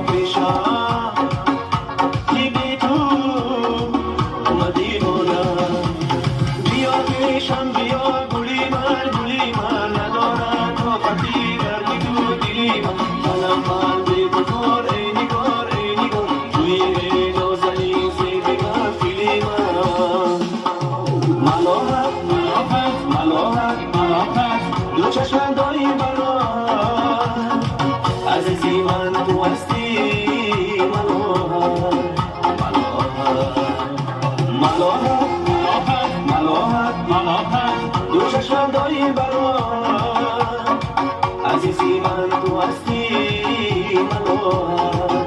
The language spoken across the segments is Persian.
پیشا کی بی تو مدیمونا بیا پیشم بیا گلی من ندارد طاقتی در تو دلی منم من بی بکار ای نگار توی نازنی زیبی غافلی من ملاحت دو چشم داری بران عزیزی من تو هستی ملاحت دو چشم داری بران عزیزی من تو هستی ملاحت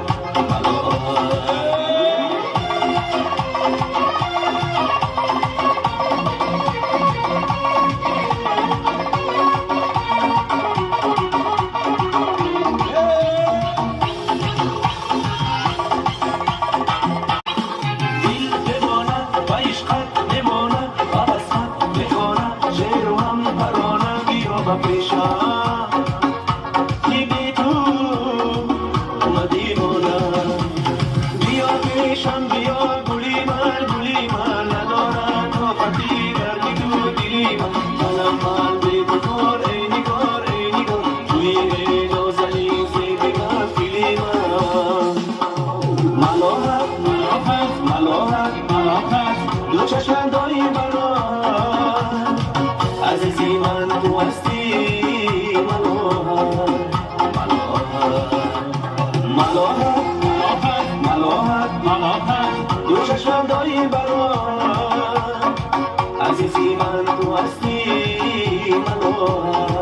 پیشا کی بی تو مدیمونا بیا پیشم بیا گلی من ندارد طاقتی در تو دلی منم من بی بکار ای نگار توی نازنی زیبی غافلی من ملاحت دو چشم داری بران عزیزی من تو هستی ملاحت دو چشم داری بران عزیزی من تو هستی ملاحت